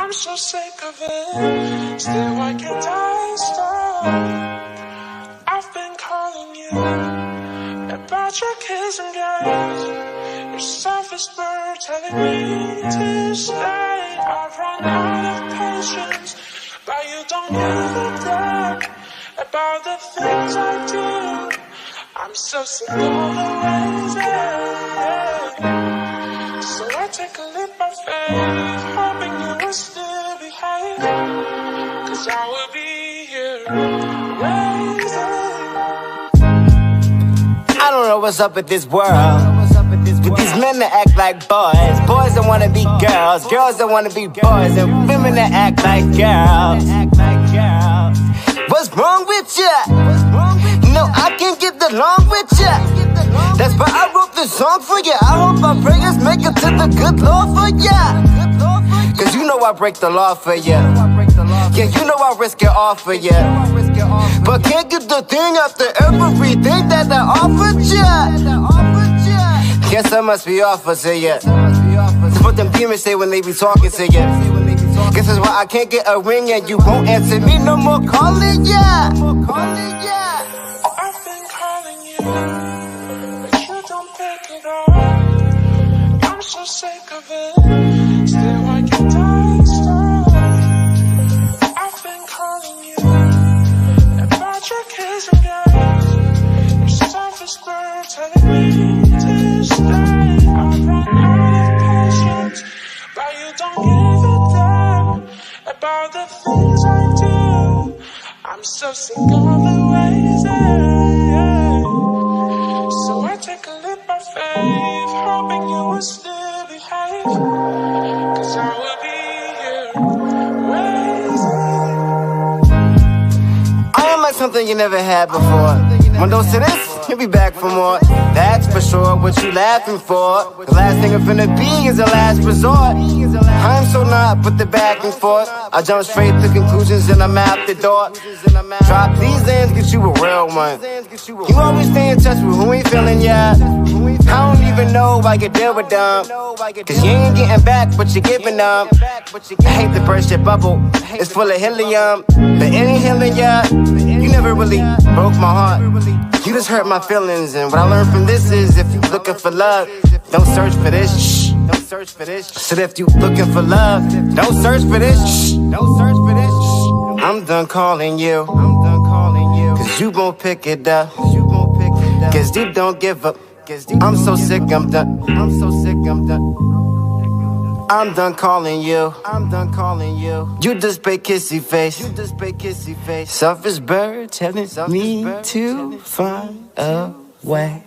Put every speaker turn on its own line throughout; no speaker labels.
I'm so sick of it. Still I can't stop. I've been calling you about your kiss and games. Your selfish bird telling me to stay. I've run out of patience, but you don't give a damn about the things I do. I'm so sick of the ways so I take a leap of faith, hoping you will still behave, 'cause I will be here waiting.
I don't know what's up with this world, with these men that act like boys, boys that wanna be girls, girls that wanna be boys, and women that act like girls. What's wrong with ya? No, I can't get along with ya. That's why I wrote this song for ya. I hope my prayers make it to the good Lord for ya. 'Cause you know I break the law for ya. Yeah, you know I risk it all for ya. But can't get the thing after everything that I offered ya. Guess I must be off for ya. That's what them demons say when they be talking to ya. Guess that's why I can't get a ring and you won't answer me no more calling ya.
I've been calling you, but you don't pick it up. I'm so sick of it. Still I can't stop. I've been calling you about your kiss and games. Your selfish bird telling me to stay. I've run out of patience, but you don't give a damn about the things I do. I'm so sick of the ways so I take a leap of faith, hoping you will still behave, 'cause I will be here waiting.
I am like something you never had before. One dose of this, you'll be back for more. That's for sure. What you laughing for? The last thing I'm finna be is the last resort. I'm so not with the back and forth. I jump straight to conclusions and I'm out the door. Drop these ends, get you a real one. You always stay in touch with who ain't feeling ya. I don't even know why you deal with them, 'cause you ain't getting back what you're giving them. I hate to burst your bubble, it's full of helium, but it ain't healing ya. You never really broke my heart, you just hurt my feelings. And what I learned from this is, if you looking for love, don't search for this. Don't search for this. So if you looking for love, don't search for this. Don't search for this. I'm done calling you. 'Cause you won't pick it up. 'Cause you don't give up. I'm so sick, I'm done. I'm done calling you. You just pay kissy face. Selfish bird telling me to find a way.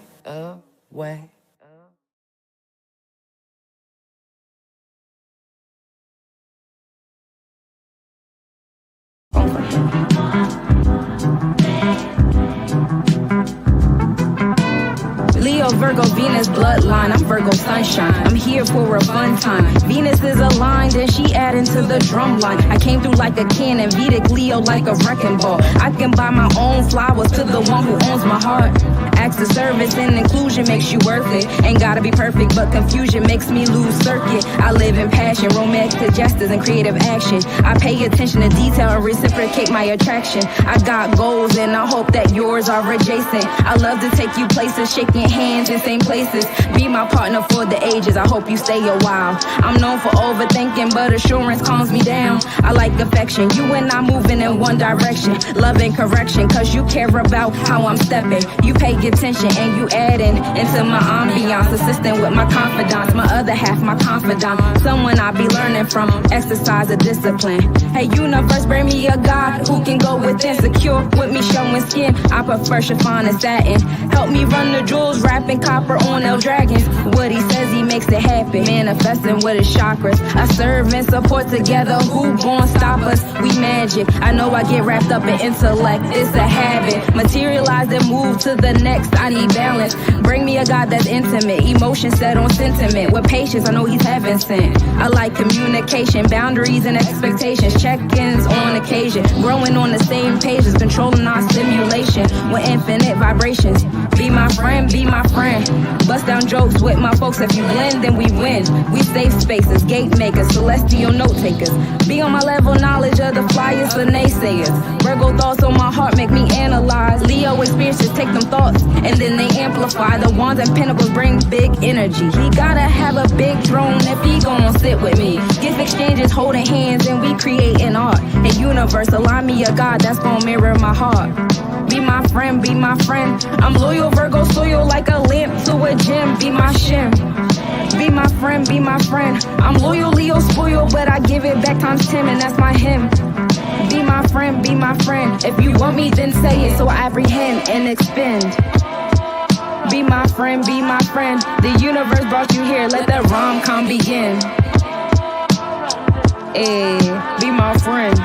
Leo, Virgo, Venus, bloodline. I'm Virgo sunshine. I'm here for a fun time. Venus is aligned and she adding to the drum line. I came through like a cannon, Vedic Leo like a wrecking ball. I can buy my own flowers to the one who owns my heart. Acts of service and inclusion makes you worth it. Ain't gotta be perfect, but confusion makes me lose circuit. I live in passion, romantic gestures and creative action. I pay attention to detail and reciprocate my attraction. I got goals and I hope that yours are adjacent. I love to take you places, shaking hands in same places. Be my partner for the ages, I hope you stay a while. I'm known for overthinking, but assurance calms me down. I like affection, you and I moving in one direction. Love and correction, 'cause you care about how I'm stepping. You pay attention and you adding into my ambiance. Assisting with my confidence, my other half my confidant. Someone I be learning from, exercise a discipline. Hey universe, bring me a God who can go within, secure with me showing skin. I prefer chiffon and satin. Help me run the jewels, wrapping copper on L dragons. What he says he makes it happen, manifesting with his chakras. I serve and support together, who gon' stop us? We magic. I know I get wrapped up in intellect, it's a habit. Materialize and move to the next, I need balance. Bring me a God that's intimate, emotion set on sentiment. With patience, I know he's heaven sent. I like community communication, boundaries and expectations, check-ins on occasion, growing on the same pages, controlling our stimulation with infinite vibrations. Be my friend, be my friend. Bust down jokes with my folks. If you blend, then we win. We safe spaces, gate makers, celestial note takers. Be on my level, knowledge of the flyers, the naysayers. Virgo thoughts on my heart make me analyze. Leo experiences take them thoughts and then they amplify. The wands and pentacles bring big energy. He gotta have a big throne if he gon' sit with me. Gift exchanges, holding hands, and we create an art. A universe, align me a God that's gon' mirror my heart. Be my friend, be my friend. I'm loyal, Virgo, soil like a lamp to a gem. Be my shim. Be my friend, be my friend. I'm loyal, Leo, spoiled, but I give it back times 10, and that's my hymn. Be my friend, be my friend. If you want me, then say it so I apprehend and expend. Be my friend, be my friend. The universe brought you here, let that rom-com begin. Hey, be my friend.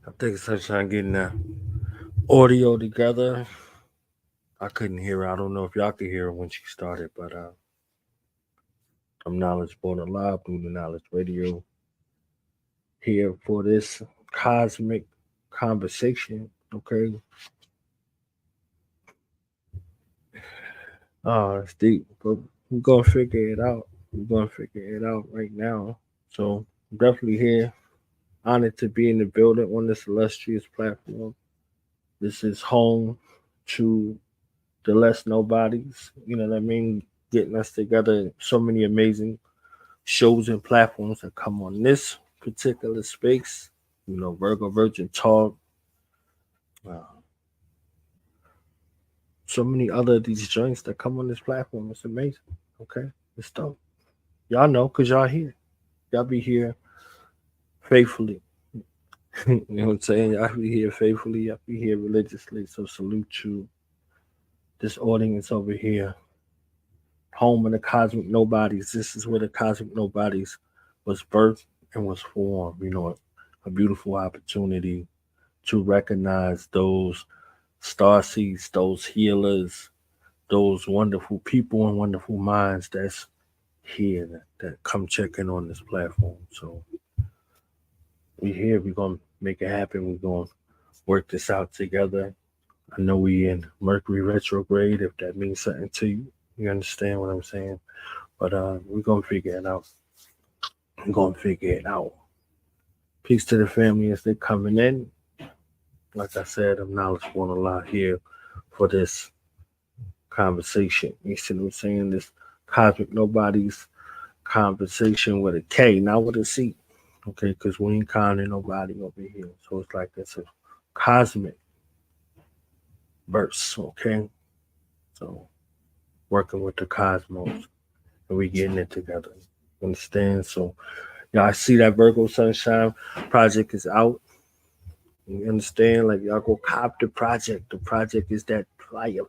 I think Sunshine getting that audio together. I couldn't hear her. I don't know if y'all could hear her when she started, but I'm Knowledge Born Alive through the Knowledge Radio here for this cosmic conversation. Okay. Oh, it's deep, but we're gonna figure it out. We're gonna figure it out right now. So I'm definitely here. Honored to be in the building on this illustrious platform. This is home to the less nobodies. You know what I mean? Getting us together. So many amazing shows and platforms that come on this particular space. You know, Virgo Virgin Talk. Uh, so many other of these joints that come on this platform. It's amazing. Okay, it's dope. Y'all know because y'all here. Y'all be here faithfully. You know what I'm saying? Y'all be here faithfully. Y'all be here religiously. So salute you. This audience over here, home of the Cosmic Nobodies. This is where the Cosmic Nobodies was birthed and was formed. You know, a beautiful opportunity to recognize those star seeds, those healers, those wonderful people and wonderful minds that's here that come check in on this platform. So we here. We're gonna make it happen. We're gonna work this out together. I know we in Mercury retrograde, if that means something to you. You understand what I'm saying? But we're gonna figure it out. We're gonna figure it out. Peace to the family as they coming in. Like I said, I'm Knowledge Born Alive here for this conversation. You see what I'm saying? This Cosmic Nobodies Conversation with a K, not with a C. Okay, because we ain't counting nobody over here. So it's like it's a cosmic verse, okay? So working with the cosmos and we getting it together. Understand? So Y'all see that Virgo Sunshine project is out. You understand? Like y'all go cop the project. The project is that papaya.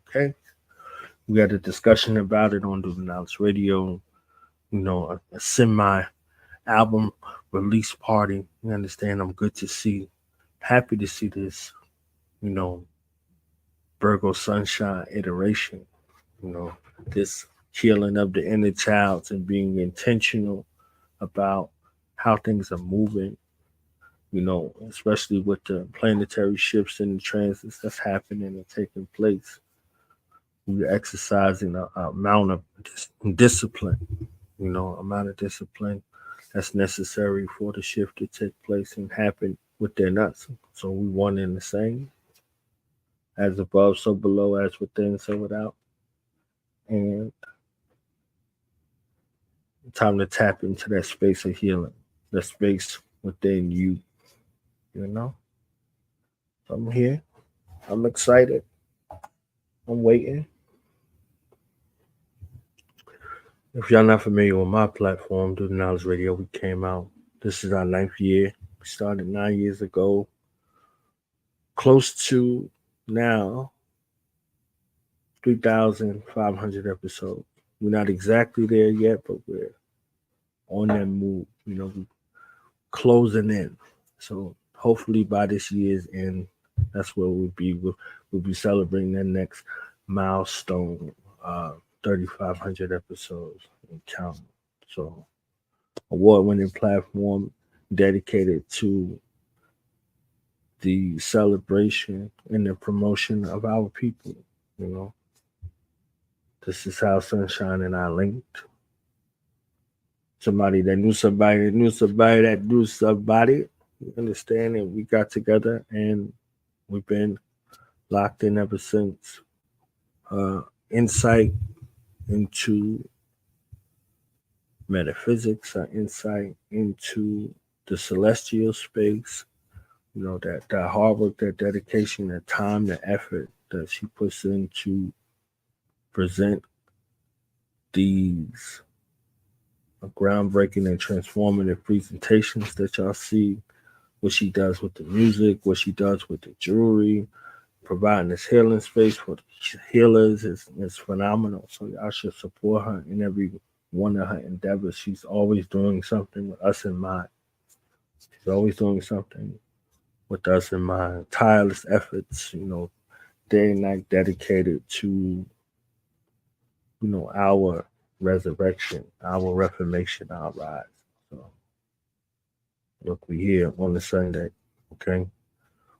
Okay. We had a discussion about it on the Knowledge Radio. You know, a semi album release party. You understand? I'm good to see. Happy to see this. You know, Virgo Sunshine iteration. You know, this healing of the inner child and being intentional about how things are moving, you know, especially with the planetary shifts and the transits that's happening and taking place. We're exercising a amount of discipline, you know, amount of discipline that's necessary for the shift to take place and happen within us. So we one and the same, as above, so below, as within, so without. And time to tap into that space of healing, the space within you, you know? So I'm here. I'm excited. I'm waiting. If y'all not familiar with my platform, Do the Knowledge Radio, we came out. This is our 9th year. We started 9 years ago. Close to now 3,500 episodes. We're not exactly there yet, but we're on that move. You know, we closing in. So hopefully by this year's end, that's where we'll be. We'll be celebrating that next milestone, 3,500 episodes and count. So, award-winning platform dedicated to the celebration and the promotion of our people. You know, this is how Sunshine and I linked. Somebody that knew somebody that knew somebody that knew somebody. You understand? And we got together and we've been locked in ever since. Insight into metaphysics, insight into the celestial space. You know, that hard work, that dedication, that time, the effort that she puts in to present these groundbreaking and transformative presentations that y'all see. What she does with the music, what she does with the jewelry, providing this healing space for the healers is phenomenal. So y'all should support her in every one of her endeavors. She's always doing something with us in mind. She's always doing something with us in mind. Tireless efforts, you know, day and night dedicated to, you know, our resurrection, our reformation, our rise. So look, we here on the Sunday, okay,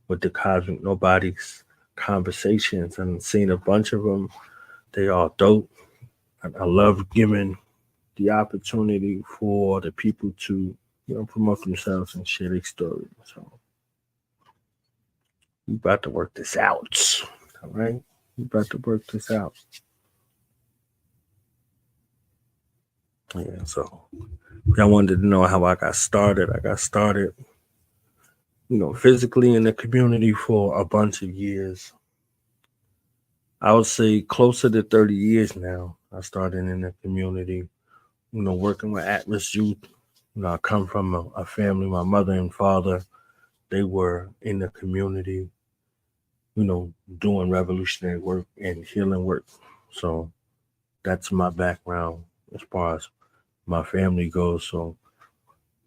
with the Cosmic Nobodies Konversations, and seen a bunch of them. They all dope. I love giving the opportunity for the people to, you know, promote themselves and share their story. So we about to work this out. All right, we about to work this out. Yeah. So if y'all wanted to know how I got started, you know, physically in the community for a bunch of years. I would say closer to 30 years now. I started in the community, you know, working with at-risk youth. You know, I come from a family, my mother and father, they were in the community, you know, doing revolutionary work and healing work. So that's my background as far as my family goes. So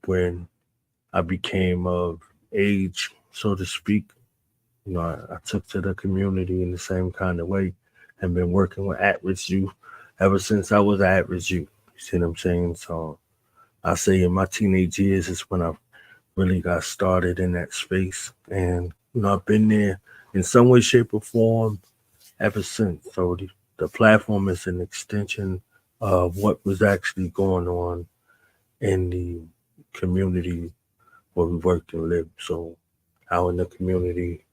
when I became of age, so to speak, you know, I took to the community in the same kind of way and been working with at-risk youth ever since I was at-risk youth. You see what I'm saying? So I say in my teenage years is when I really got started in that space. And, you know, I've been there in some way, shape, or form ever since. So the platform is an extension of what was actually going on in the community where we worked and lived. So out in the community,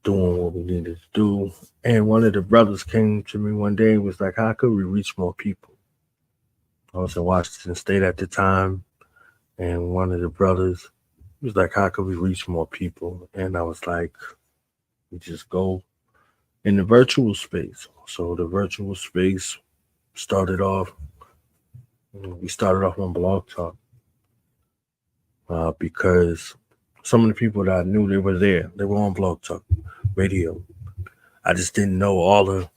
doing what we needed to do. And one of the brothers came to me one day and was like, how could we reach more people? I was in Washington State at the time. And one of the brothers was like, how could we reach more people? And I was like, we just go in the virtual space. So the virtual space started off We started off on Blog Talk because some of the people that I knew, they were there. They were on Blog Talk Radio. I just didn't know all the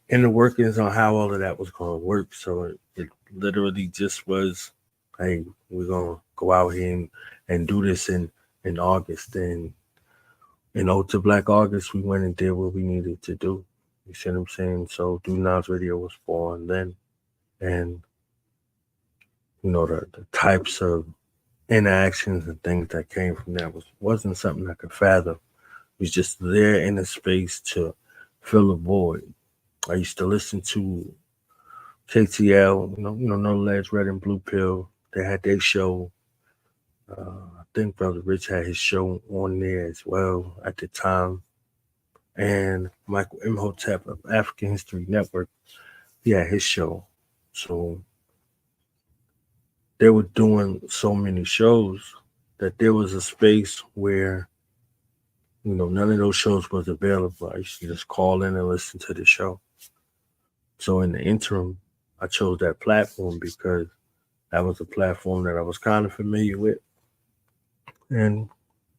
inner workings on how all of that was going to work. So it literally just was, hey, we're going to go out here and do this in August. And in Ode to Black August, we went and did what we needed to do. You see what I'm saying? So Do Now's Radio was born then. And, the types of interactions and things that came from that wasn't something I could fathom. It was just there in a space to fill a void. I used to listen to KTL, No Ledge, Red and Blue Pill. They had their show. I think Brother Rich had his show on there as well at the time. And Michael Imhotep of African History Network, he had his show. So they were doing so many shows that there was a space where, none of those shows was available. I used to just call in and listen to the show. So in the interim, I chose that platform because that was a platform that I was kind of familiar with. And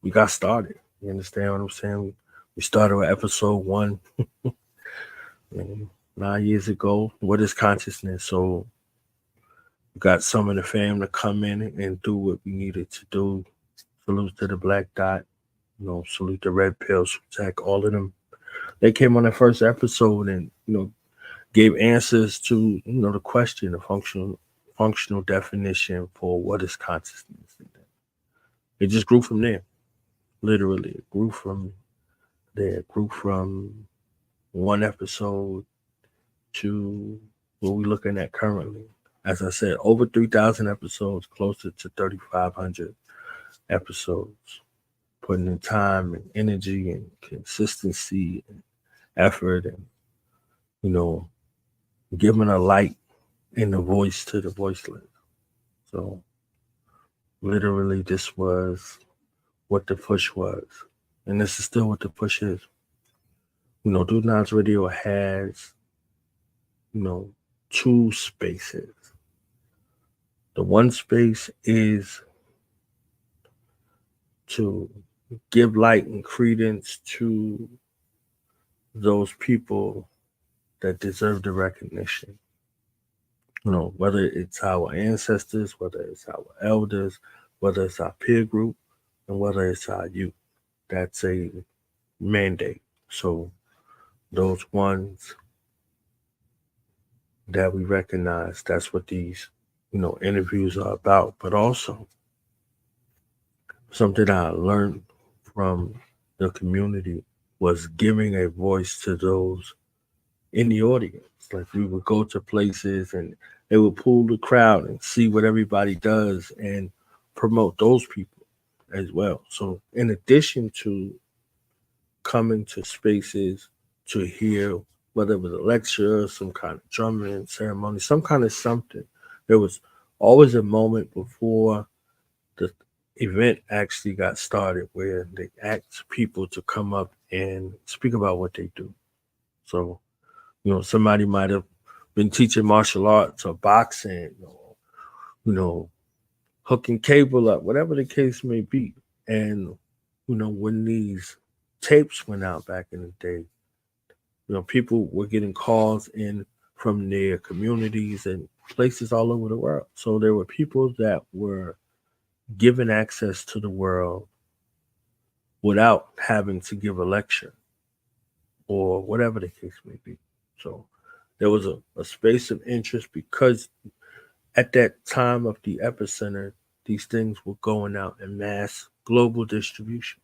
we got started. You understand what I'm saying? We started with episode 1 9 years ago. What is consciousness? So we got some of the fam to come in and do what we needed to do. Salute to the Black Dot. Salute the Red Pill, Sutak, all of them. They came on the first episode and, gave answers to, the question, the functional definition for what is consciousness. It just grew from there. Literally, it grew from there. It grew from one episode to what we're looking at currently. As I said, over 3,000 episodes, closer to 3,500 episodes. Putting in time and energy and consistency and effort and, giving a light and a voice to the voiceless. So literally this was what the push was. And this is still what the push is. Do Now's Radio has, 2 spaces. The one space is to give light and credence to those people that deserve the recognition. Whether it's our ancestors, whether it's our elders, whether it's our peer group, and whether it's our youth. That's a mandate. So those ones that we recognize, that's what these, interviews are about. But also something I learned from the community was giving a voice to those in the audience. Like we would go to places and they would pull the crowd and see what everybody does and promote those people as well. So in addition to coming to spaces to hear, whether it was a lecture, some kind of drumming ceremony, some kind of something, there was always a moment before the event actually got started where they asked people to come up and speak about what they do. So, somebody might have been teaching martial arts or boxing or, hooking cable up, whatever the case may be. And, when these tapes went out back in the day, people were getting calls in from their communities and places all over the world. So there were people that were given access to the world without having to give a lecture or whatever the case may be. So there was a space of interest because at that time of the epicenter, these things were going out in mass global distribution.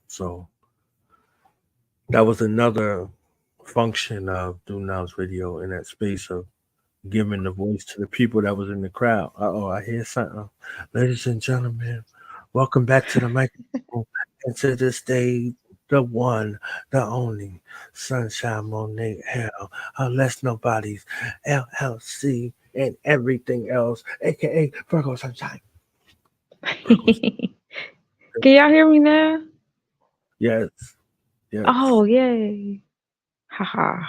So that was another function of Do Now's Radio in that space of giving the voice to the people that was in the crowd. I hear something. Ladies and gentlemen, welcome back to the microphone and to the stage, the one, the only, Sunshine Monet Hell, Unless Nobody's LLC, and everything else, aka Virgo Sunshine.
Can y'all hear me now?
Yes.
Oh, yay. Haha.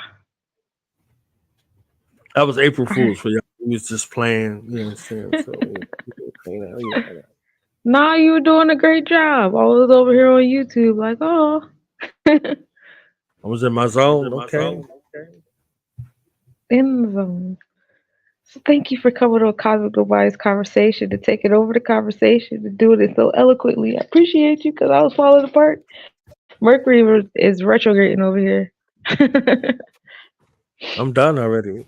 That was April Fool's for y'all We was just playing, you know what I'm saying? So
Nah, you were doing a great job. I was over here on YouTube, like, oh.
I was in my zone, okay.
In the zone. So thank you for coming to a Cosmic Nobodies conversation, to take it over the conversation, to doing it so eloquently. I appreciate you because I was falling apart. Mercury is retrograding over here.
I'm done already.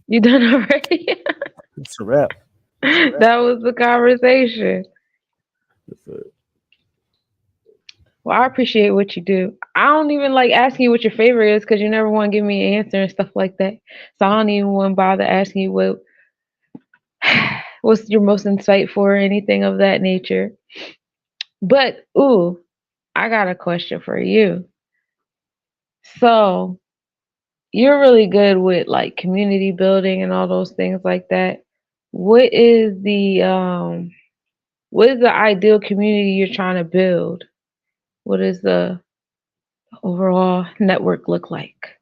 You done already?
It's a wrap.
That was the conversation. Well, I appreciate what you do. I don't even like asking you what your favorite is because you never want to give me an answer and stuff like that. So I don't even want to bother asking you what's your most insightful or anything of that nature. But ooh, I got a question for you. So you're really good with like community building and all those things like that. What is the ideal community you're trying to build? What does the overall network look like?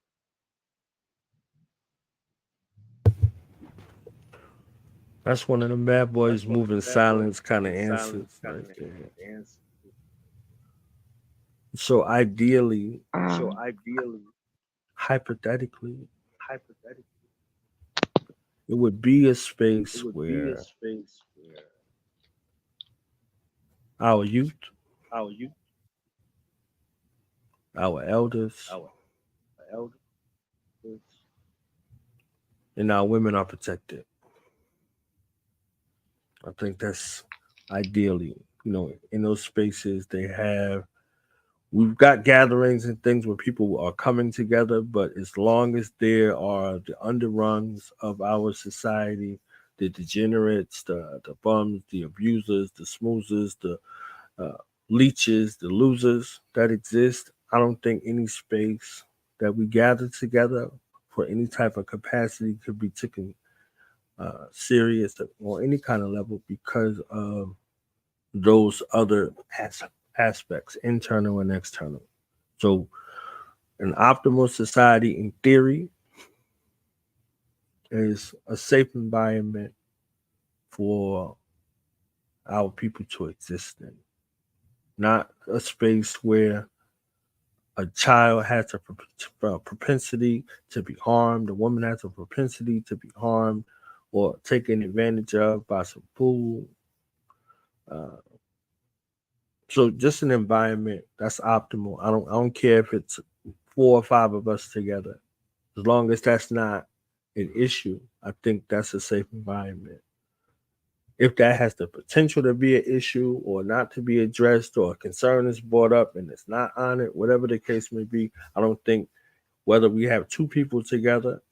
That's one of them bad boys moving silence kind of answers right there. So ideally,
Um,
hypothetically, it would be a space where our youth, our elders, and our women are protected. I think that's ideally, in those spaces we've got gatherings and things where people are coming together, but as long as there are the underrungs of our society, the degenerates, the bums, the abusers, the smoozers, the uh, leeches, the losers that exist, I don't think any space that we gather together for any type of capacity could be taken serious or any kind of level because of those other aspects, internal and external. So, an optimal society, in theory, is a safe environment for our people to exist in, not a space where a child has a propensity to be harmed, a woman has a propensity to be harmed or taken advantage of by some fool. Uh, so just an environment that's optimal. I don't care if it's 4 or 5 of us together. As long as that's not an issue, I think that's a safe environment. If that has the potential to be an issue or not to be addressed or a concern is brought up and it's not honored, whatever the case may be, I don't think whether we have 2 people together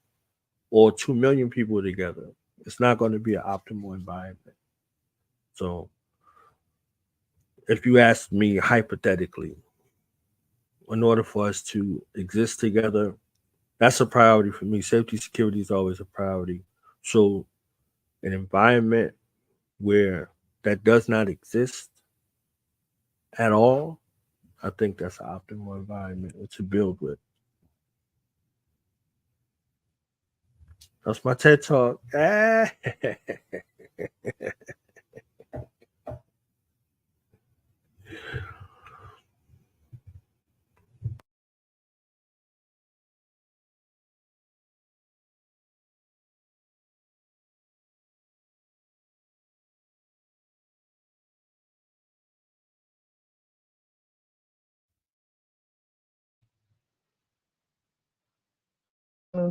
or 2 million people together, it's not going to be an optimal environment. So if you ask me hypothetically, in order for us to exist together, that's a priority for me. Safety security is always a priority. So an environment where that does not exist at all, I think that's an optimal environment to build with. That's my TED talk.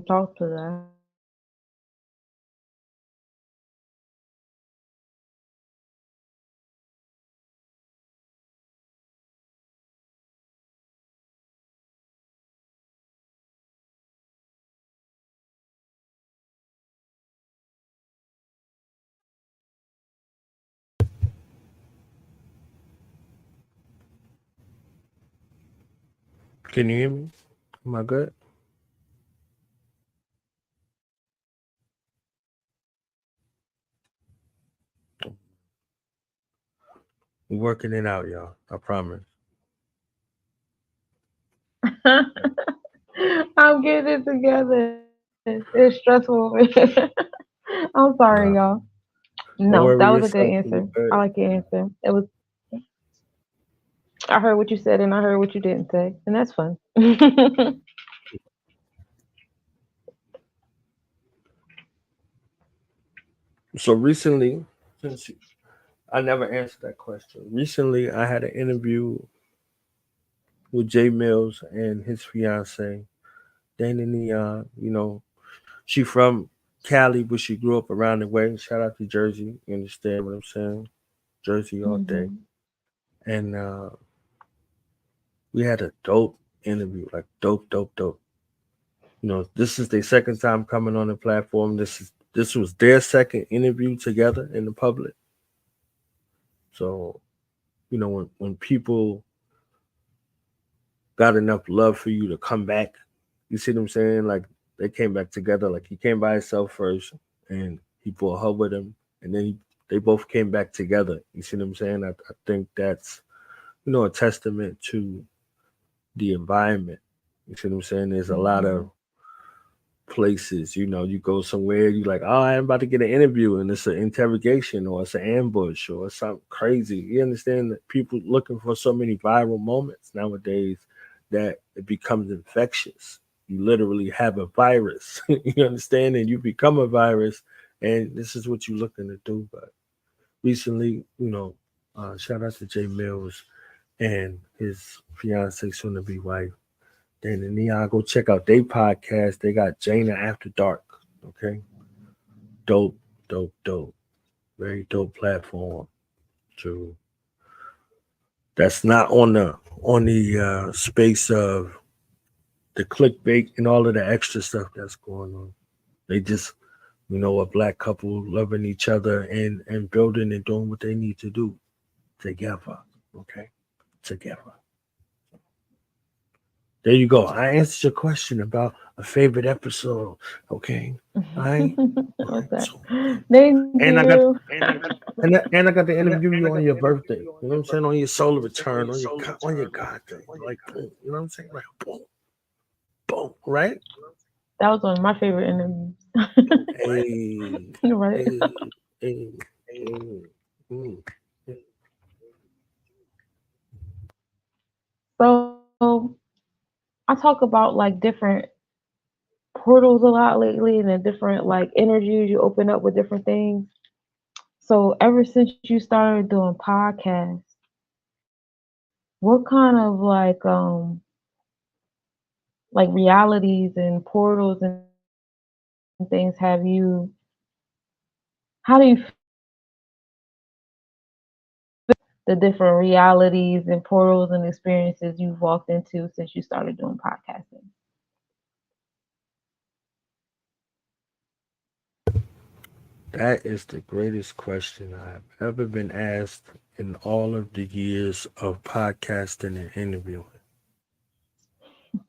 talk to that.
Can you hear me? Am I good? We're working it out, y'all. I promise.
I'm getting it together. It's stressful. I'm sorry,
Nah,
y'all.
don't
No, that
worry
was a good
yourself. You
answer. I
good.
like your answer. It was. I heard what you said and I heard what you didn't say, and that's fun.
So recently, since I never answered that question, recently I had an interview with Jay Mills and his fiance, Dana Neon. She from Cali, but she grew up around the way. Shout out to Jersey. You understand what I'm saying? Jersey all day.
Hmm.
And we had a dope interview, like dope, dope, dope. This is their second time coming on the platform. This was their second interview together in the public. So, when people got enough love for you to come back, you see what I'm saying? Like they came back together. Like he came by himself first and he brought her with him. And then they both came back together. You see what I'm saying? I think that's, a testament to the environment. You see what I'm saying? There's a lot
Hmm.
of places, you go somewhere, you like, oh, I'm about to get an interview, and it's an interrogation or it's an ambush or something crazy. You understand that people looking for so many viral moments nowadays that it becomes infectious. You literally have a virus. You understand? And you become a virus, and this is what you're looking to do. But recently, shout out to Jay Mills and his fiance, soon to be wife. Then the Neon, go check out their podcast. They got Jana After Dark. Okay. Dope, dope, dope. Very dope platform. To that's not on the space of the clickbait and all of the extra stuff that's going on. They just, a black couple loving each other and building and doing what they need to do together. Okay. Together. There you go. I answered your question about a favorite episode. Okay. I
What's that?
so
Thank
and I got
you.
and I got to interview you on your birthday. You know what I'm saying? On your solar return, on your God thing. Like boom. You know what I'm saying? Like boom, boom, right?
That was one of my favorite interviews.
Hey,
Right.
hey, hey, hey. Mm.
So I talk about like different portals a lot lately and the different like energies you open up with different things. So ever since you started doing podcasts, what kind of like realities and portals and things have you how do you feel the different realities and portals and experiences you've walked into since you started doing podcasting?
That is the greatest question I've ever been asked in all of the years of podcasting and interviewing.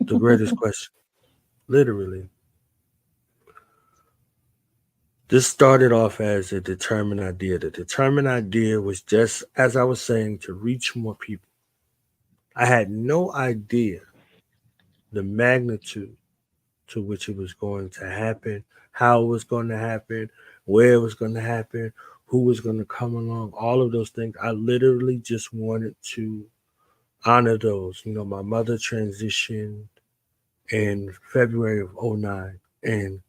The greatest question, literally. This started off as a determined idea. The determined idea was just, as I was saying, to reach more people. I had no idea the magnitude to which it was going to happen, how it was going to happen, where it was going to happen, who was going to come along, all of those things. I literally just wanted to honor those. My mother transitioned in February of '09, and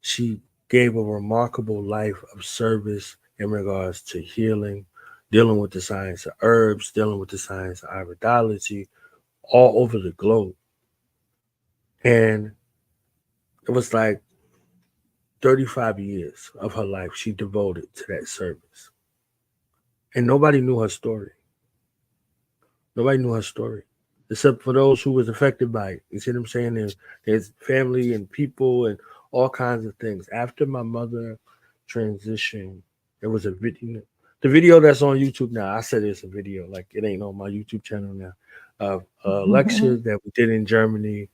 she gave a remarkable life of service in regards to healing, dealing with the science of herbs, dealing with the science of iridology all over the globe. And it was like 35 years of her life she devoted to that service. And nobody knew her story. Nobody knew her story. Except for those who was affected by it. You see what I'm saying? There's family and people and all kinds of things. After my mother transitioned, there was a video. The video that's on YouTube now, I said it's a video, like it ain't on my YouTube channel now. Of a lecture that we did in Germany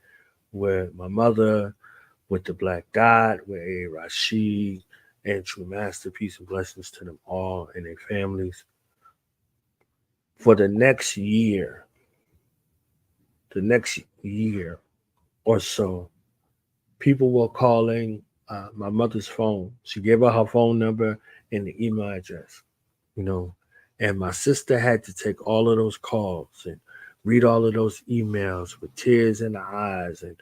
where my mother with the Black Gawd, with A. Rashid, and True Master, peace and blessings to them all and their families. For the next year or so, people were calling my mother's phone. She gave her her phone number and the email address, you know, and my sister had to take all of those calls and read all of those emails with tears in her eyes and,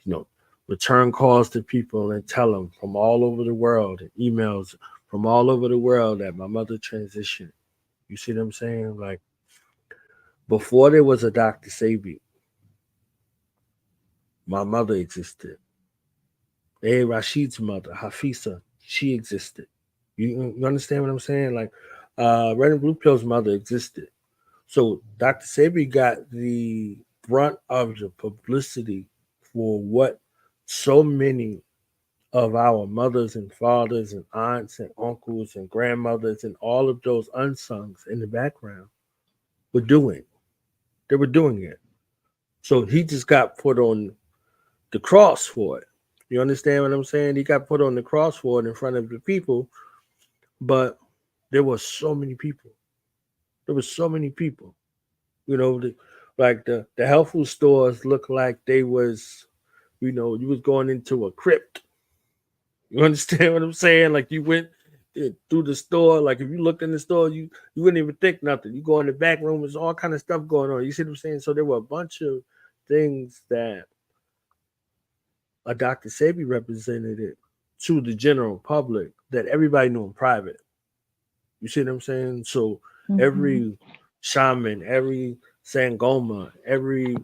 you know, return calls to people and tell them from all over the world and emails from all over the world that my mother transitioned. You see what I'm saying? Like before there was a Dr. Sabi, my mother existed. Rashid's mother, Hafisa, she existed. You understand what I'm saying? Like Red and Blue Pill's mother existed. So Dr. Sabi got the brunt of the publicity for what so many of our mothers and fathers and aunts and uncles and grandmothers and all of those unsungs in the background were doing. They were doing it. So he just got put on the cross for it. You understand what I'm saying? He got put on the cross for it in front of the people, but there were so many people. There were so many people. You know, the health food stores looked like they was, you know, you was going into a crypt. You understand what I'm saying? Like you went through the store. Like if you looked in the store, you wouldn't even think nothing. You go in the back room, there's all kind of stuff going on. You see what I'm saying? So there were a bunch of things that a Dr. Sabi represented it to the general public that everybody knew in private. You see what I'm saying? So every shaman, every sangoma, every,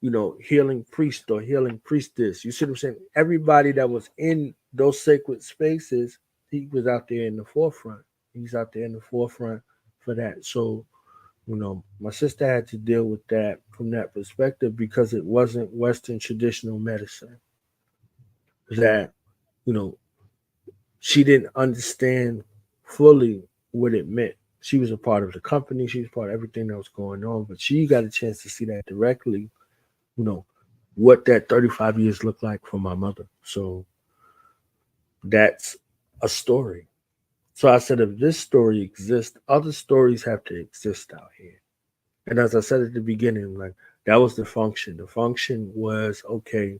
you know, healing priest or healing priestess, you see what I'm saying? Everybody that was in those sacred spaces, he was out there in the forefront. He's out there in the forefront for that. So, you know, my sister had to deal with that from that perspective because it wasn't Western traditional medicine. That, you know, she didn't understand fully what it meant. She was a part of the company, she was part of everything that was going on, but she got a chance to see that directly, you know, what that 35 years looked like for my mother. So that's a story. So I said, if this story exists, other stories have to exist out here. And as I said at the beginning, like that was the function. The function was, okay,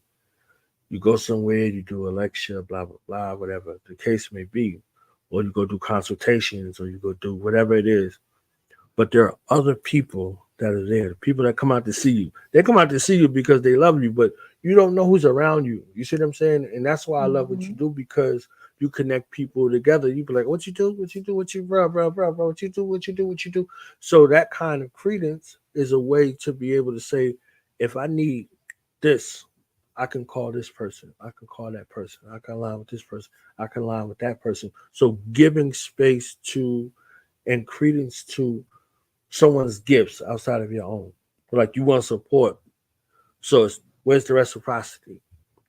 you go somewhere, you do a lecture, blah, blah, blah, whatever the case may be, or you go do consultations, or you go do whatever it is. But there are other people that are there, the people that come out to see you. They come out to see you because they love you, but you don't know who's around you. You see what I'm saying? And that's why I love what you do, because you connect people together. You be like, what you do, what you do, what you, bro, what you do, what you do, what you do. So that kind of credence is a way to be able to say, if I need this, I can call this person. I can call that person. I can align with this person. I can align with that person. So giving space to and credence to someone's gifts outside of your own. Like you want support. So it's, where's the reciprocity?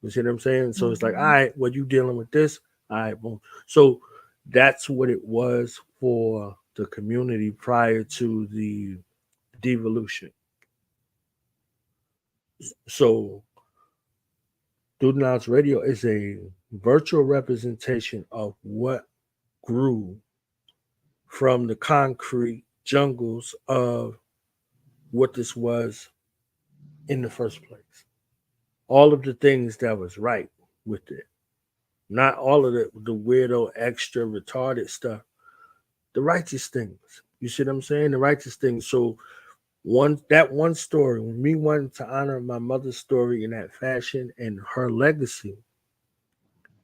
You see what I'm saying? So it's like, all right, well, you dealing with this. All right, boom. So that's what it was for the community prior to the devolution. So Student Lounge Radio is a virtual representation of what grew from the concrete jungles of what this was in the first place. All of the things that was right with it. Not all of the weirdo, extra, retarded stuff. The righteous things. You see what I'm saying? The righteous things. So one story, me wanting to honor my mother's story in that fashion and her legacy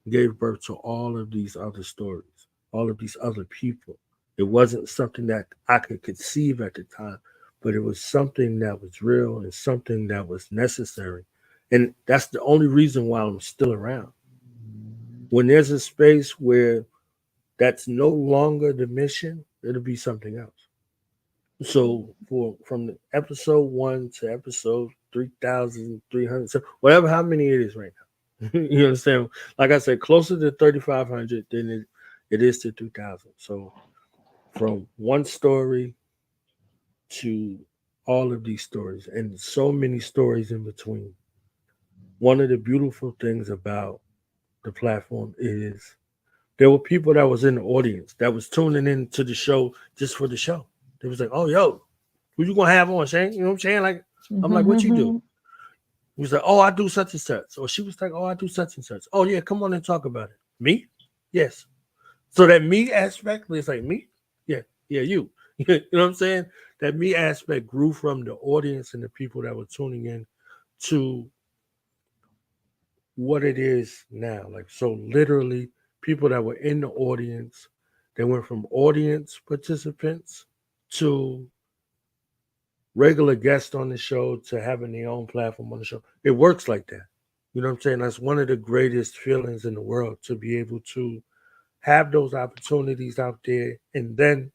gave birth to all of these other stories, all of these other people. It wasn't something that I could conceive at the time, but it was something that was real and something that was necessary. And that's the only reason why I'm still around. When there's a space where that's no longer the mission, it'll be something else. So from the episode 1 to episode 3,300, so whatever how many it is right now. You understand? Like I said, closer to 3,500 than it is to 2,000. So from one story to all of these stories and so many stories in between. One of the beautiful things about the platform is there were people that was in the audience that was tuning in to the show just for the show. They was like, oh, yo, who you gonna have on, Shane? You know what I'm saying? Like, I'm like, what you do? He was like, oh, I do such and such. Or she was like, oh, I do such and such. Oh, yeah, come on and talk about it. Me? Yes. So that me aspect, it's like me? Yeah, you. You know what I'm saying? That me aspect grew from the audience and the people that were tuning in to what it is now. Like, so literally, people that were in the audience, they went from audience participants to regular guests on the show to having their own platform on the show. It works like that. You know what I'm saying? That's one of the greatest feelings in the world, to be able to have those opportunities out there and then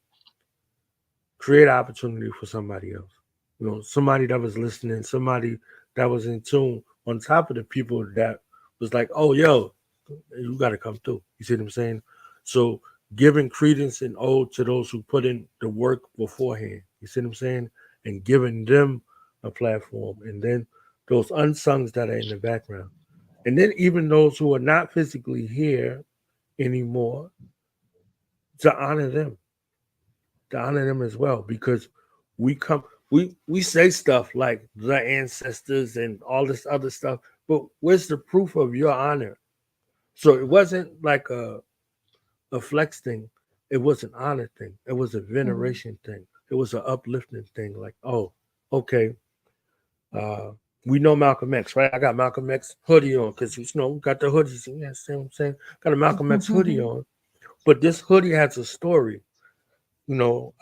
create opportunity for somebody else. You know, somebody that was listening, somebody that was in tune, on top of the people that was like, oh, yo, you got to come through. You see what I'm saying? So giving credence and ode to those who put in the work beforehand. You see what I'm saying? And giving them a platform. And then those unsungs that are in the background. And then even those who are not physically here anymore, to honor them, as well, because we come, we say stuff like the ancestors and all this other stuff, but where's the proof of your honor? So it wasn't like a flex thing, it was an honor thing, it was a veneration thing, it was an uplifting thing. Like, oh, okay, uh we know Malcolm X, right? I got Malcolm X hoodie on because, you know, got the hoodies. Yeah, see what I'm saying? Got a Malcolm X hoodie on, but this hoodie has a story. You know,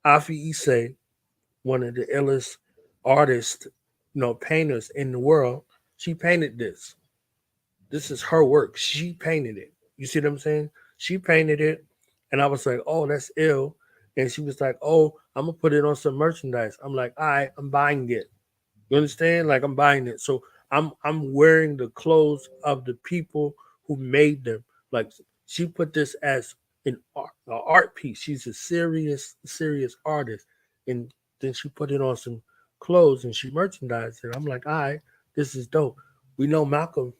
Afi Isse, one of the illest artists, you know, painters in the world, she painted this. This is her work. She painted it. You see what I'm saying? She painted it, and I was like, "Oh, that's ill." And she was like, "Oh, I'm gonna put it on some merchandise." I'm like, "All right, I'm buying it." You understand? Like, I'm buying it. So I'm wearing the clothes of the people who made them. Like, she put this as an art piece. She's a serious artist. And then she put it on some clothes and she merchandised it. I'm like, all right, this is dope. We know Malcolm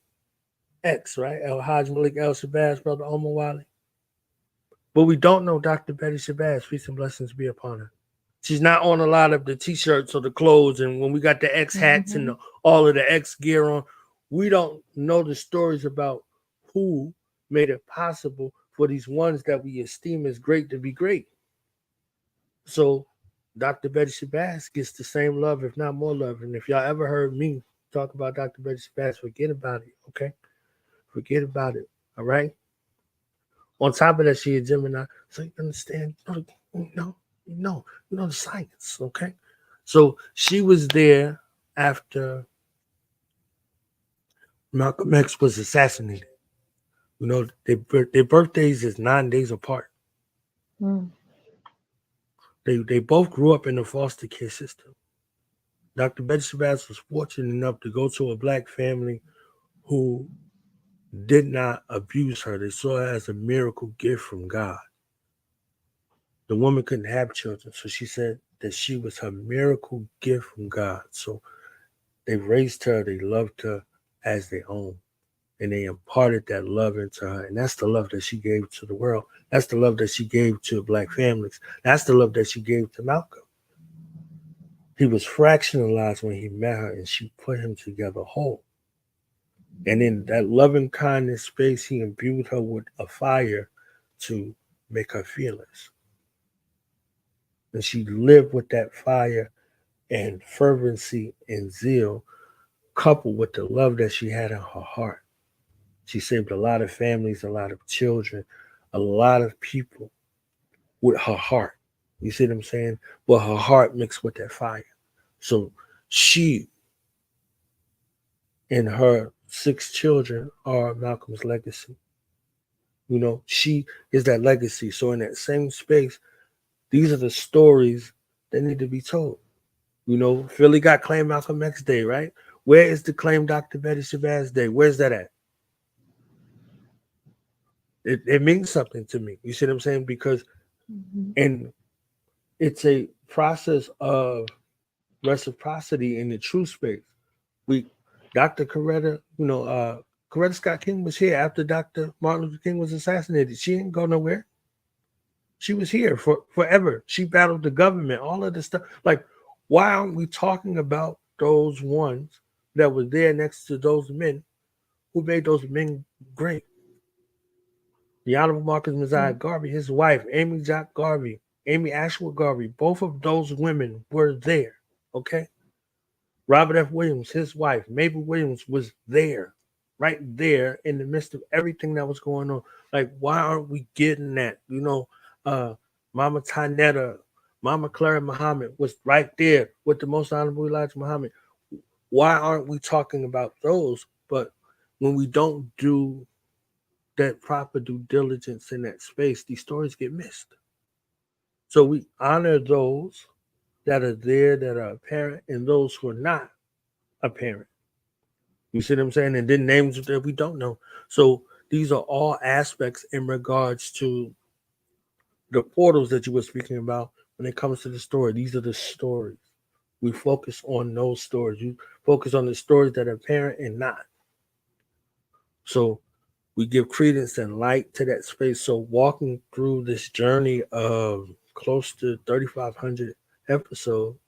X, right? El Haj Malik El Shabazz, brother Omar Wali. But we don't know Dr. Betty Shabazz. Peace and blessings be upon her. She's not on a lot of the t-shirts or the clothes, and when we got the X hats and all of the X gear on, we don't know the stories about who made it possible for these ones that we esteem as great to be great. So Dr. Betty Shabazz gets the same love, if not more love. And if y'all ever heard me talk about Dr. Betty Shabazz, forget about it, okay? Forget about it, all right? On top of that, she a Gemini, so you understand, you know the science, okay? So she was there after Malcolm X was assassinated. You know, their birthdays is 9 days apart. They both grew up in the foster care system. Dr. Betty Shabazz was fortunate enough to go to a black family who did not abuse her. They saw her as a miracle gift from God. The woman couldn't have children, so she said that she was her miracle gift from God. So they raised her, they loved her as their own, and they imparted that love into her. And that's the love that she gave to the world. That's the love that she gave to black families. That's the love that she gave to Malcolm. He was fractionalized when he met her, and she put him together whole. And in that loving kindness space, he imbued her with a fire to make her fearless. And she lived with that fire and fervency and zeal, coupled with the love that she had in her heart. She saved a lot of families, a lot of children, a lot of people with her heart. You see what I'm saying? But her heart mixed with that fire. So she and her 6 children are Malcolm's legacy. You know, she is that legacy. So in that same space, these are the stories that need to be told. You know, Philly got claimed Malcolm X Day, right? Where is the claim Dr. Betty Shabazz Day? Where's that at? It means something to me. You see what I'm saying? Because and it's a process of reciprocity in the true space. We Dr. Coretta, Coretta Scott King was here after Dr. Martin Luther King was assassinated. She didn't go nowhere. She was here for forever. She battled the government, all of this stuff. Like, why aren't we talking about those ones that was there next to those men who made those men great. The Honorable Marcus Messiah Garvey, his wife, Amy Jock Garvey, Amy Ashwood Garvey, both of those women were there. Okay? Robert F. Williams, his wife, Mabel Williams, was there, right there in the midst of everything that was going on. Like, why aren't we getting that? You know, Mama Tanetta, Mama Clara Muhammad was right there with the Most Honorable Elijah Muhammad. Why aren't we talking about those? But when we don't do that proper due diligence in that space, these stories get missed. So we honor those that are there, that are apparent, and those who are not apparent. You see what I'm saying? And then names that we don't know. So these are all aspects in regards to the portals that you were speaking about when it comes to the story. These are the stories. We focus on those stories. You focus on the stories that are apparent and not. So we give credence and light to that space. So walking through this journey of close to 3,500 episodes,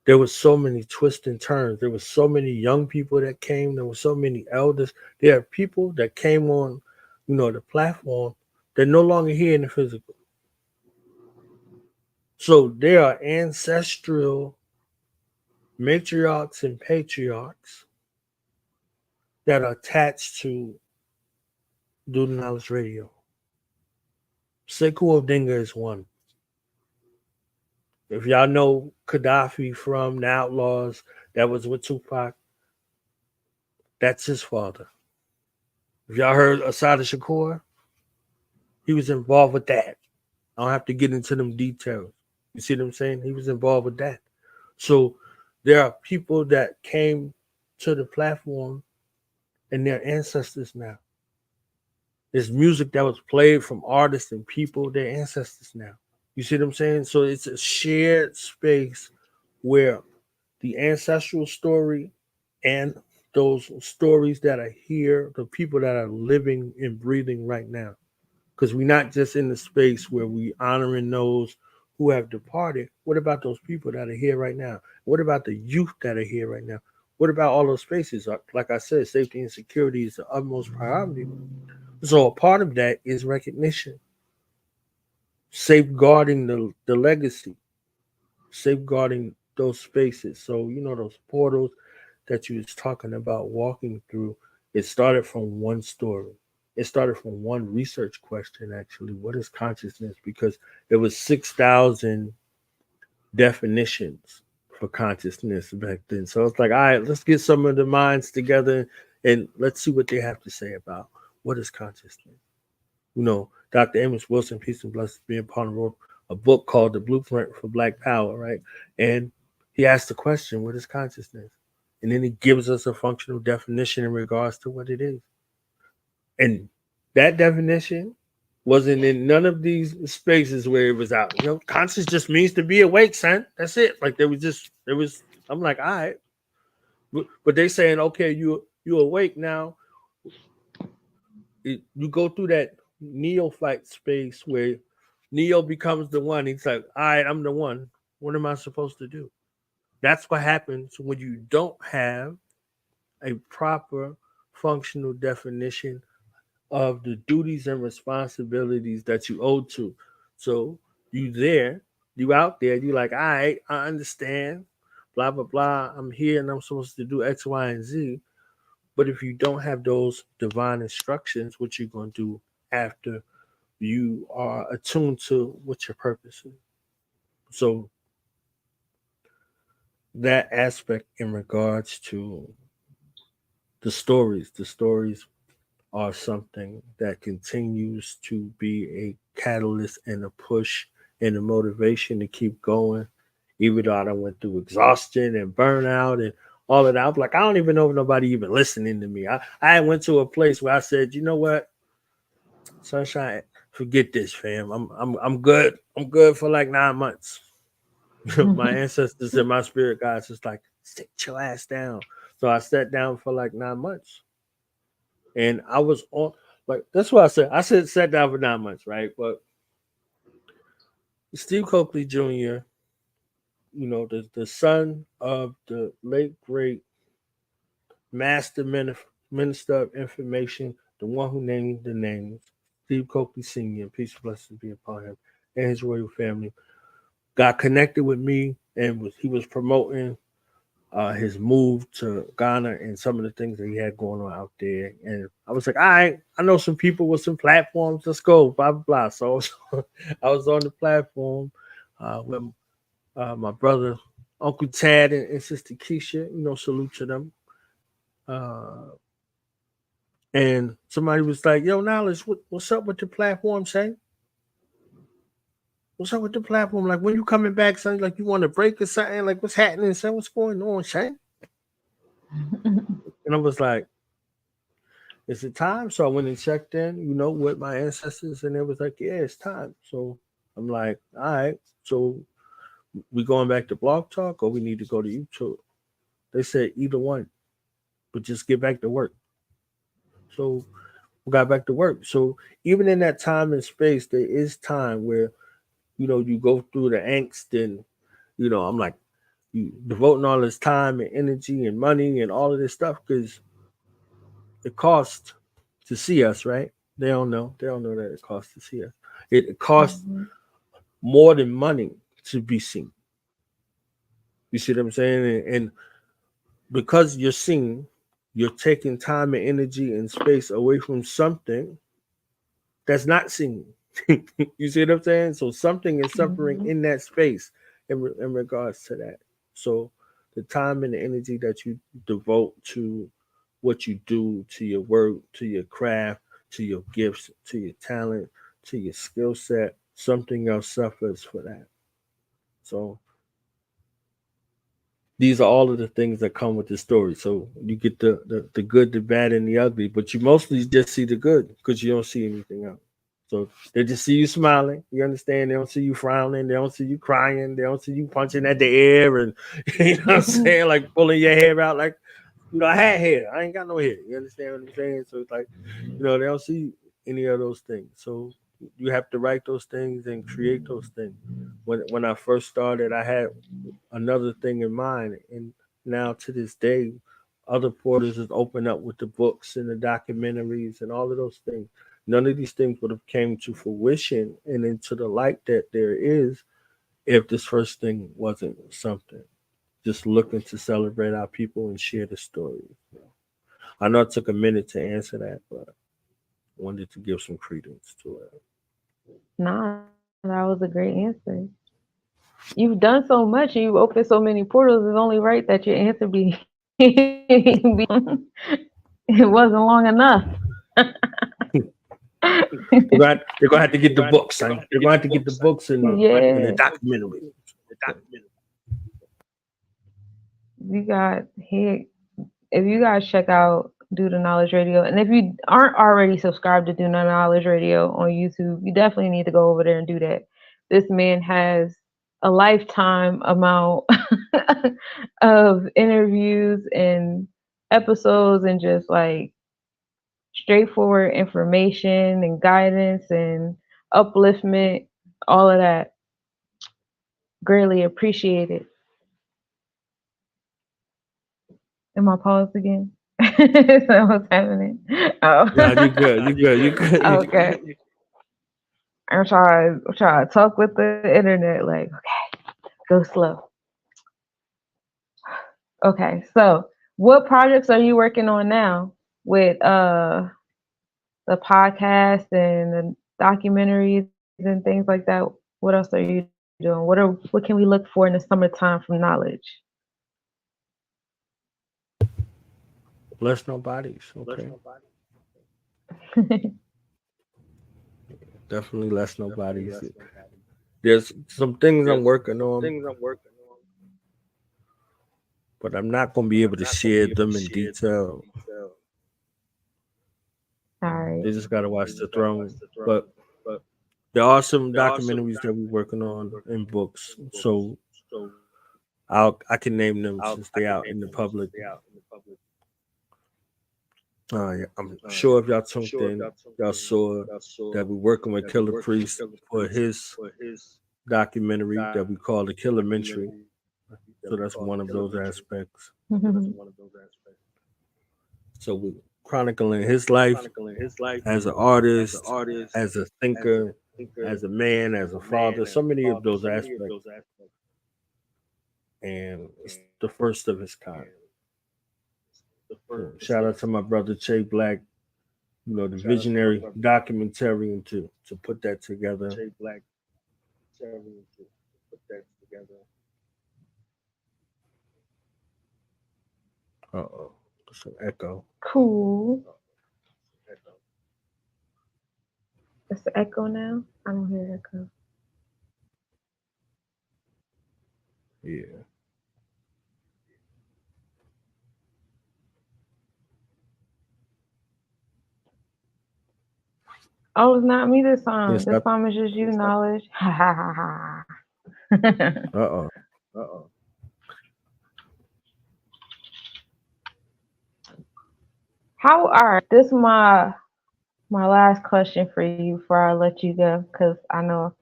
there was so many twists and turns. There was so many young people that came. There were so many elders. There are people that came on, the platform that no longer here in the physical. So there are ancestral matriarchs and patriarchs that are attached to Do the Knowledge Radio. Sekou Odinga is one. If y'all know Gaddafi from the Outlaws, that was with Tupac, that's his father. If y'all heard Asada Shakur, he was involved with that. I don't have to get into them details. You see what I'm saying? He was involved with that. So there are people that came to the platform and their ancestors now. There's music that was played from artists and people, their ancestors now. You see what I'm saying? So it's a shared space where the ancestral story and those stories that are here, the people that are living and breathing right now. Because we're not just in the space where we honoring those who have departed. What about those people that are here right now? What about the youth that are here right now? What about all those spaces? Like I said, safety and security is the utmost priority. So a part of that is recognition, safeguarding the legacy, safeguarding those spaces. So, those portals that you was talking about walking through, it started from one story. It started from one research question, actually. What is consciousness? Because there was 6,000 definitions for consciousness back then. So it's like, all right, let's get some of the minds together and let's see what they have to say about what is consciousness. Dr. Amos Wilson, peace and blessings be upon him, wrote a book called The Blueprint for Black Power, right? And he asked the question, what is consciousness? And then he gives us a functional definition in regards to what it is. And that definition wasn't in none of these spaces where it was out. Conscious just means to be awake, son. That's it. Like I'm like, all right. But they saying, okay, you awake now. You go through that neophyte space where Neo becomes the one. He's like, all right, I'm the one. What am I supposed to do? That's what happens when you don't have a proper functional definition of the duties and responsibilities that you owe to. So you out there, you like, all right, I understand, blah, blah, blah. I'm here and I'm supposed to do X, Y, and Z. But if you don't have those divine instructions, what you're going to do after you are attuned to what your purpose is. So that aspect in regards to the stories are something that continues to be a catalyst and a push and a motivation to keep going. Even though I went through exhaustion and burnout and all of that, I'm like, I don't even know if nobody even listening to me. I went to a place where I said, you know what, Sunshine, forget this, fam. I'm good. I'm good for like 9 months. My ancestors and my spirit guides just like, sit your ass down. So I sat down for like 9 months. And I was on, like, that's what I said. I said sat down for 9 months, right? But Steve Coakley Jr., the son of the late, great Master Minister of Information, the one who named the names, Steve Copley Sr., peace and blessings be upon him, and his royal family, got connected with me and he was promoting his move to Ghana and some of the things that he had going on out there. And I was like, all right, I know some people with some platforms. Let's go, blah, blah, blah. So I was on the platform with my brother, Uncle Tad, and Sister Keisha. Salute to them. Uh, and somebody was like, yo, Knowledge, what's up with the platform, Shay? What's up with the platform? Like, when you coming back, son? Like, you want to break or something? Like, what's happening, son? What's going on, Shay? And I was like, is it time? So I went and checked in, with my ancestors, and it was like, yeah, it's time. So I'm like, all right, so we going back to Blog Talk or we need to go to YouTube? They said either one, but just get back to work. So we got back to work. So even in that time and space, there is time where, you go through the angst and, I'm like, you devoting all this time and energy and money and all of this stuff because it costs to see us, right? They don't know. They don't know that it costs to see us. It costs more than money to be seen. You see what I'm saying? And because you're seen, you're taking time and energy and space away from something that's not seen. You see what I'm saying? So something is suffering in that space in regards to that. So the time and the energy that you devote to what you do, to your work, to your craft, to your gifts, to your talent, to your skill set, something else suffers for that. So these are all of the things that come with the story. So you get the good, the bad, and the ugly, but you mostly just see the good because you don't see anything else. So they just see you smiling. You understand? They don't see you frowning. They don't see you crying. They don't see you punching at the air and you know what I'm saying, like pulling your hair out. Like, I had hair. I ain't got no hair. You understand what I'm saying? So it's like, they don't see any of those things. So you have to write those things and create those things. When I first started, I had another thing in mind, and now to this day, other portals is open up with the books and the documentaries and all of those things. None of these things would have came to fruition and into the light that there is if this first thing wasn't something. Just looking to celebrate our people and share the story. I know it took a minute to answer that, but I wanted to give some credence to it.
Nah, that was a great answer. You've done so much and you've opened so many portals. It's only right that your answer be, be it wasn't long enough.
They're gonna have to get the books, son. They're gonna have to get the books and the documentary.
You got here. If you guys check out Do the Knowledge Radio, and if you aren't already subscribed to Do the Knowledge Radio on YouTube, you definitely need to go over there and do that. This man has a lifetime amount of interviews and episodes and just like straightforward information and guidance and upliftment, all of that. Greatly appreciated. Am I paused again? Is that what's happening? Oh.
No, you good. You good. You good.
Okay. I'm trying to talk with the internet. Like, okay, go slow. Okay, so what projects are you working on now with the podcast and the documentaries and things like that? What else are you doing? What can we look for in the summertime from Knowledge?
Bless nobodies. Okay. Definitely less nobodies. There's some things I'm working on, but I'm not going to be able to share them in detail.
All right.
They just got to watch the throne. But there are some documentaries that we're working on in books. So I can name them since they're out in the public. I'm sure if y'all tuned in, y'all saw that we're working with Killer Priest for his documentary that we call the Killermentary. So that's one of those aspects. So we chronicling his life as an artist, as a thinker, as a man, as a father, so many of those aspects. And it's the first of its kind. So shout out to my brother Che Black, the visionary documentarian to put that together. Uh-oh, it's an echo.
Cool. It's the echo now. I don't hear echo.
Yeah.
Oh, it's not me this time.
Yes.
This time is just you, knowledge. Ha ha ha ha.
Uh-oh.
How are this is my last question for you before I let you go, because I know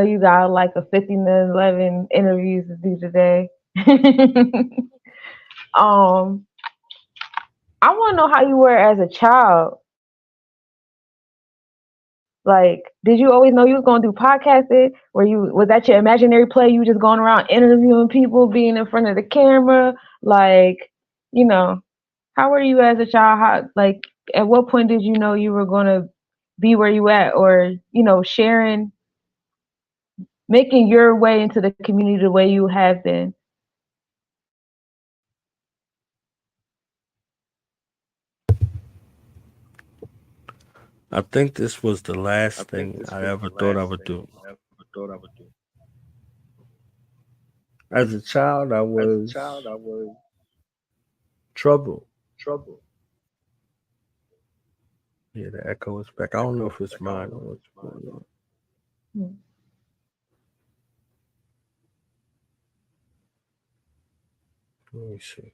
you got like a 50-11 interviews to do today. I want to know how you were as a child. Like, did you always know you was going to do podcasting? Was that your imaginary play? You just going around interviewing people, being in front of the camera? Like, how were you as a child? At what point did you know you were going to be where you at, or, sharing, making your way into the community the way you have been?
I think this was the last thing I ever thought I would do. As a child, I was trouble. Yeah, the echo is back. I don't know if it's mine or what's going on.
Hmm.
Let me see.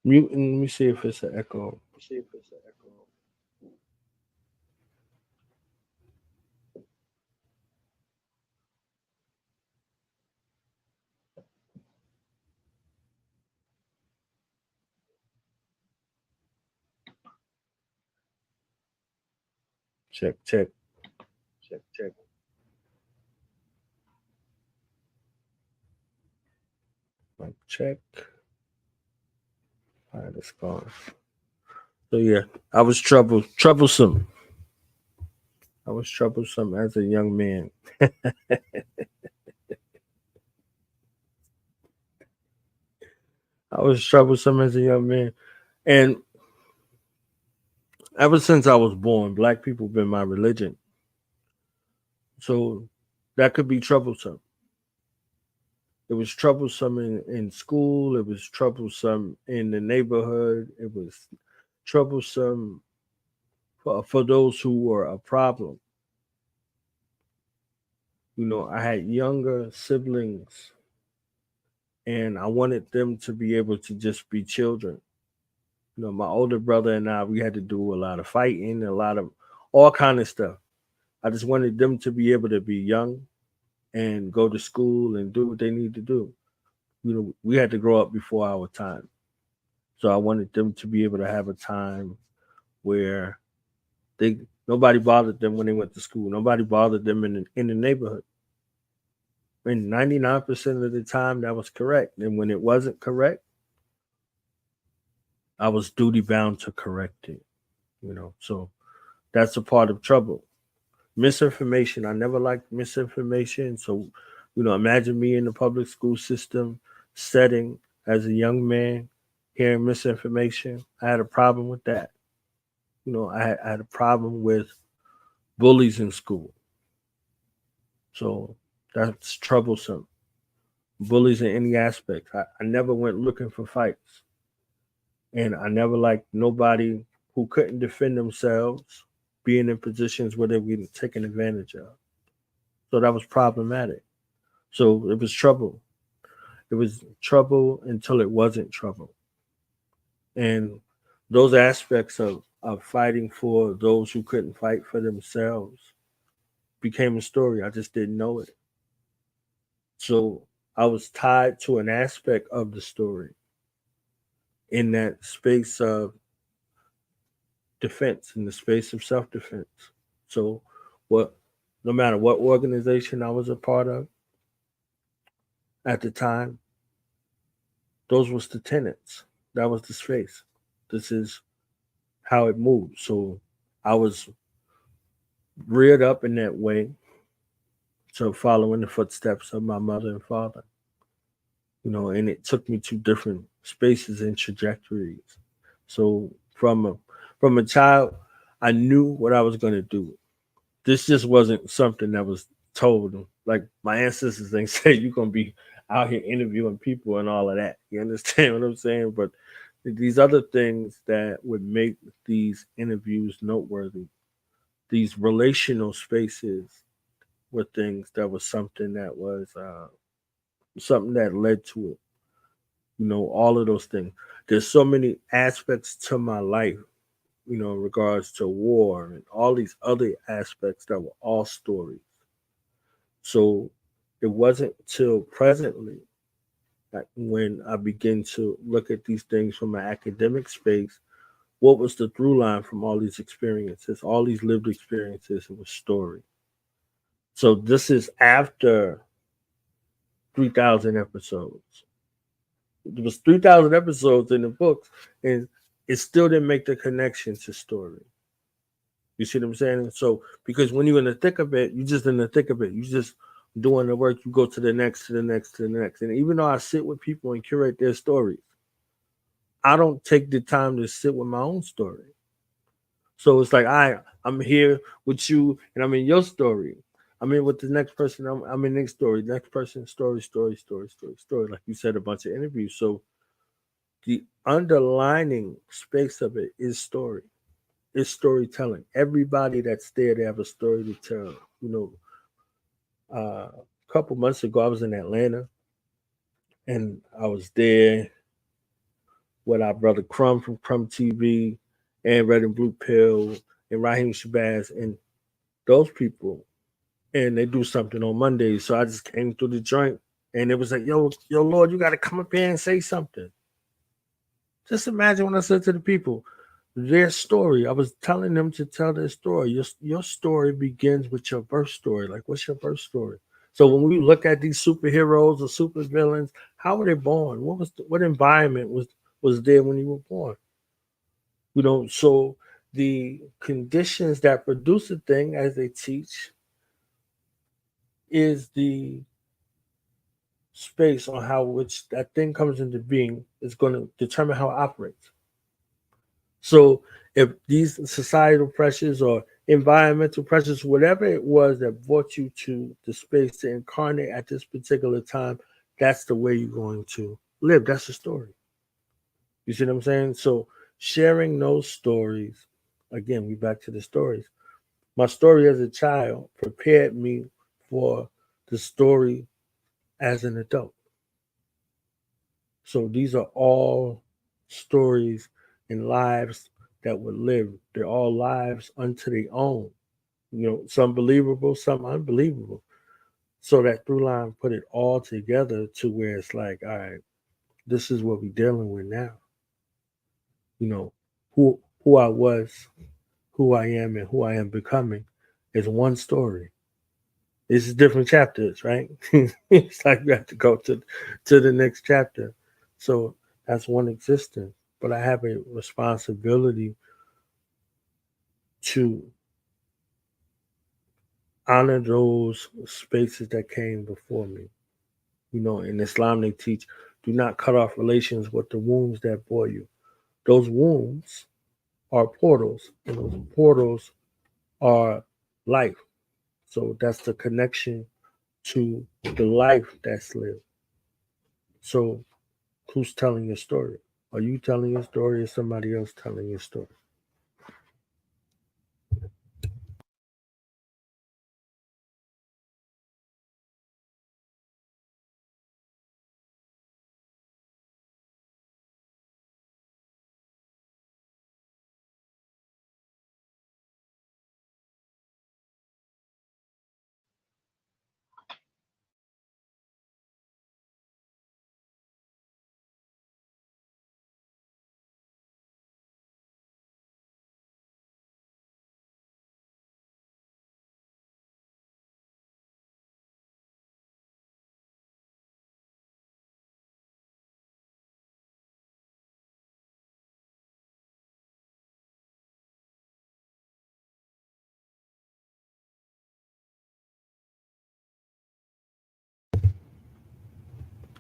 Mute and let me see if it's an echo. Check, check. Mic check. All right, it's gone. So yeah, I was troublesome. I was troublesome as a young man. I was troublesome as a young man. And ever since I was born, black people been my religion. So that could be troublesome. It was troublesome in school. It was troublesome in the neighborhood. It was troublesome for those who were a problem. I had younger siblings and I wanted them to be able to just be children. My older brother and I, we had to do a lot of fighting, a lot of all kind of stuff. I just wanted them to be able to be young and go to school and do what they need to do. We had to grow up before our time. So I wanted them to be able to have a time where they nobody bothered them when they went to school. Nobody bothered them in the neighborhood. And 99% of the time that was correct. And when it wasn't correct, I was duty bound to correct it. So that's a part of trouble. Misinformation. I never liked misinformation. So, imagine me in the public school system setting as a young man hearing misinformation. I had a problem with that. I had a problem with bullies in school. So that's troublesome. Bullies in any aspect. I never went looking for fights. And I never liked nobody who couldn't defend themselves being in positions where they were getting taken advantage of. So that was problematic. So it was trouble. It was trouble until it wasn't trouble. And those aspects of fighting for those who couldn't fight for themselves became a story. I just didn't know it. So I was tied to an aspect of the story in that space of defense, in the space of self defense. So, what, no matter what organization I was a part of at the time, those was the tenets. That was the space. This is how it moved. So, I was reared up in that way, so following the footsteps of my mother and father. And it took me to different spaces and trajectories. So from a child, I knew what I was going to do. This just wasn't something that was told. Like my ancestors, they say you're gonna be out here interviewing people and all of that. You understand what I'm saying? But these other things that would make these interviews noteworthy, these relational spaces, were things that was something that was something that led to it. All of those things. There's so many aspects to my life, in regards to war and all these other aspects that were all stories. So it wasn't till presently that when I begin to look at these things from an academic space, what was the through line from all these experiences, all these lived experiences? It was story. So this is after 3,000 episodes. There was 3,000 episodes in the books, and it still didn't make the connection to story. You see what I'm saying? So because when you're in the thick of it, you're just in the thick of it. You just doing the work. You go to the next, to the next, to the next. And even though I sit with people and curate their stories, I don't take the time to sit with my own story. So it's like I'm here with you, and I'm in your story. I'm in with the next person. I'm in next story. Next person, story, story, story, story, story. Like you said, a bunch of interviews. So the underlining space of it is story. It's storytelling. Everybody that's there, they have a story to tell. A couple months ago, I was in Atlanta, and I was there with our brother Crumb from Crumb TV, and Red and Blue Pill, and Raheem Shabazz, and those people. And they do something on Mondays, so I just came through the joint, and it was like, yo, Lord, you got to come up here and say something. Just imagine when I said to the people, their story. I was telling them to tell their story. Your story begins with your birth story. Like, what's your birth story? So when we look at these superheroes or supervillains, how were they born? What environment was there when you were born? So the conditions that produce a thing, as they teach, is the space on how which that thing comes into being is going to determine how it operates. So if these societal pressures or environmental pressures, whatever it was that brought you to the space to incarnate at this particular time, that's the way you're going to live. That's the story. You see what I'm saying? So sharing those stories, again, we back to the stories. My story as a child prepared me for the story as an adult. So these are all stories and lives that were lived. They're all lives unto their own. Some believable, some unbelievable. So that through line put it all together to where it's like, all right, this is what we're dealing with now. You know, who I was, who I am, and who I am becoming is one story. It's different chapters, right? It's like you have to go to the next chapter. So that's one existence. But I have a responsibility to honor those spaces that came before me. In Islam they teach, do not cut off relations with the wombs that bore you. Those wombs are portals, and those portals are life. So that's the connection to the life that's lived. So who's telling your story? Are you telling your story or somebody else telling your story?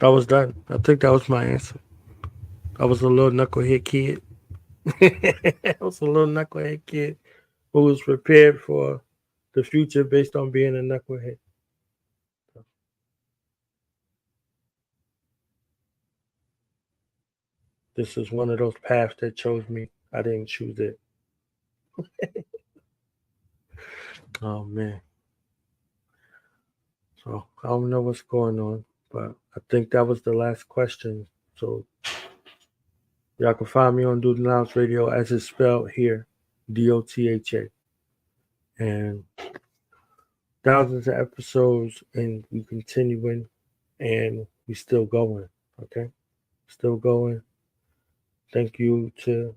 I was done. I think that was my answer. I was a little knucklehead kid. I was a little knucklehead kid who was prepared for the future based on being a knucklehead. This is one of those paths that chose me. I didn't choose it. Oh man. So I don't know what's going on, but I think that was the last question. So y'all can find me on Dude Lounge Radio as it's spelled here, DOTHA. And thousands of episodes, and we continuing, and we still going. Okay, still going. Thank you to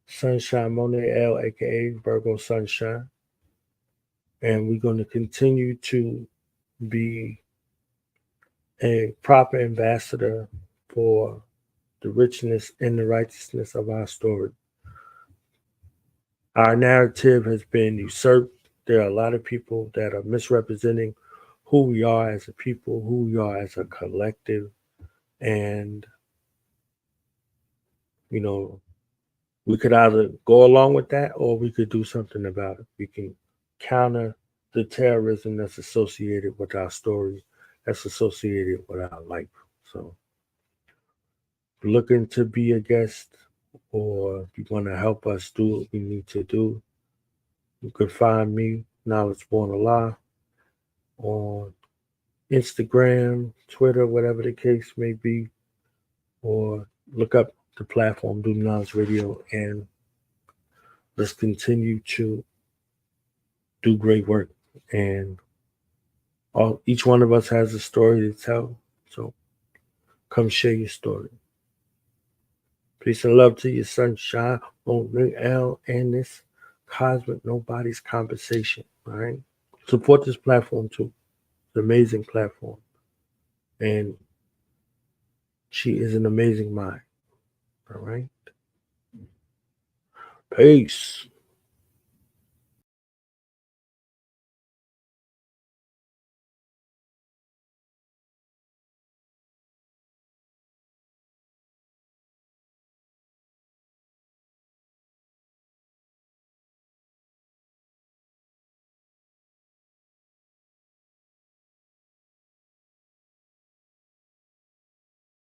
Sunshine Monet L, aka Virgo Sunshine, and we're going to continue to be a proper ambassador for the richness and the righteousness of our story. Our narrative has been usurped. There are a lot of people that are misrepresenting who we are as a people, who we are as a collective, and you know, we could either go along with that or we could do something about it. We can counter the terrorism that's associated with our story, that's associated with our life. So, looking to be a guest, or if you want to help us do what we need to do, you can find me, Knowledge Born Allah, on Instagram, Twitter, whatever the case may be, or look up the platform Do Knowledge Radio, and let's continue to do great work. And each one of us has a story to tell. So come share your story. Peace and love to you, Sunshine, on L, and this Cosmic Nobodies Conversation. All right. Support this platform too. It's an amazing platform. And she is an amazing mind. All right. Peace.